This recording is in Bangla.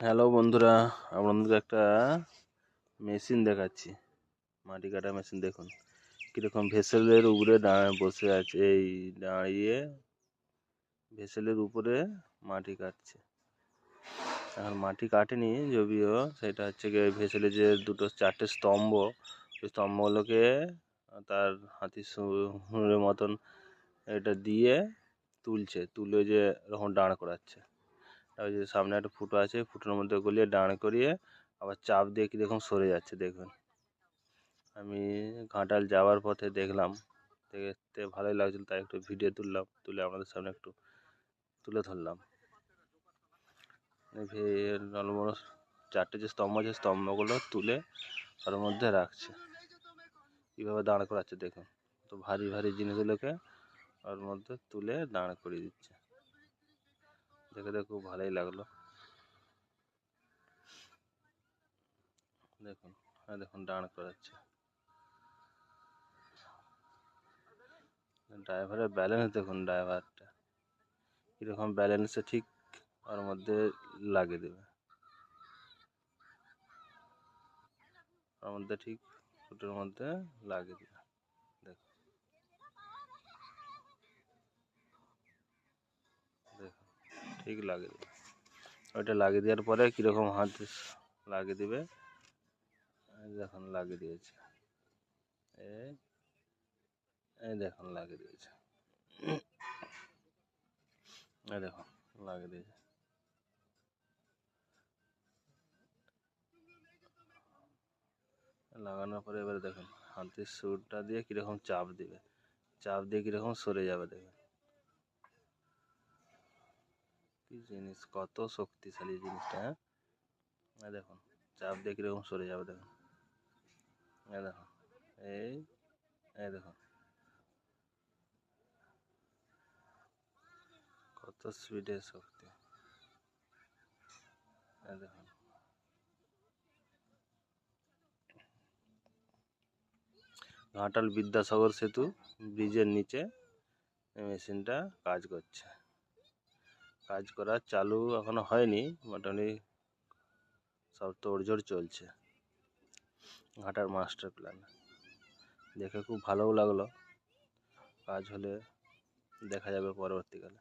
হ্যালো বন্ধুরা, আপনাদেরকে একটা মেশিন দেখাচ্ছি। মাটি কাটা মেশিন। দেখুন কীরকম ভেসেলের উপরে বসে আছে। এই দাঁড়িয়ে ভেসেলের উপরে মাটি কাটছে। এখন মাটি কাটেনি যদিও, সেটা হচ্ছে গিয়ে ভেসেলের যে চারটে স্তম্ভ, ওই স্তম্ভগুলোকে তার হাতির সুরের মতন এটা দিয়ে তুলে যে এরকম দাঁড় করাচ্ছে। ওই যে সামনে একটা ফুটো আছে, ফুটোর মধ্যে গলিয়ে দাঁড় করিয়ে আবার চাপ দিয়ে কীরকম সরে যাচ্ছে। দেখুন, আমি ঘাটাল যাওয়ার পথে দেখলাম, দেখতে ভালোই লাগছিল, তাই একটু ভিডিও তুলে আপনাদের সামনে একটু তুলে ধরলাম। অলমোস্ট চারটে যে স্তম্ভ আছে, স্তম্ভগুলো তুলে ওর মধ্যে রাখছে। কীভাবে দাঁড় করাচ্ছে দেখুন, তো ভারী ভারী জিনিসগুলোকে ওর মধ্যে তুলে দাঁড় করিয়ে দিচ্ছে। দেখে খুব ভালোই লাগলো। দেখুন, দেখুন দাঁড় করাচ্ছে। ড্রাইভারের ব্যালেন্স দেখুন, ড্রাইভারটা কীরকম ব্যালেন্সে ঠিক ওর মধ্যে লাগিয়ে দেবে। ওর মধ্যে ঠিক ফুটোর মধ্যে লাগিয়ে দেবে। দেখুন দেখুন ঠিক লাগিয়ে দেবে। ওইটা লাগিয়ে দেওয়ার পরে কীরকম হাত লাগিয়ে দেবে। দেখুন লাগিয়ে দিয়েছে, এই দেখুন লাগিয়ে দিয়েছে। এই দেখুন লাগিয়ে দিয়েছে। লাগানোর পরে এবারে দেখুন হাতের সুরটা দিয়ে কীরকম চাপ দিবে, চাপ দিয়ে কীরকম সরে যাবে। দেখুন কি জিনিস, কত শক্তিশালী জিনিসটা। হ্যাঁ দেখুন চাপ দিয়ে কীরকম সরে যাবে। দেখুন দেখুন এই দেখুন কত স্পিডের শক্তি। দেখুন ঘাটাল বিদ্যাসাগর সেতু ব্রিজের নিচে এই মেশিনটা কাজ করছে। কাজ করা চালু এখনো হয়নি, মোটামুটি সব তোড়জোড় চলছে। ঘাটার মাস্টার প্ল্যান দেখে খুব ভালোও লাগলো। কাজ হলে দেখা যাবে পরবর্তীকালে।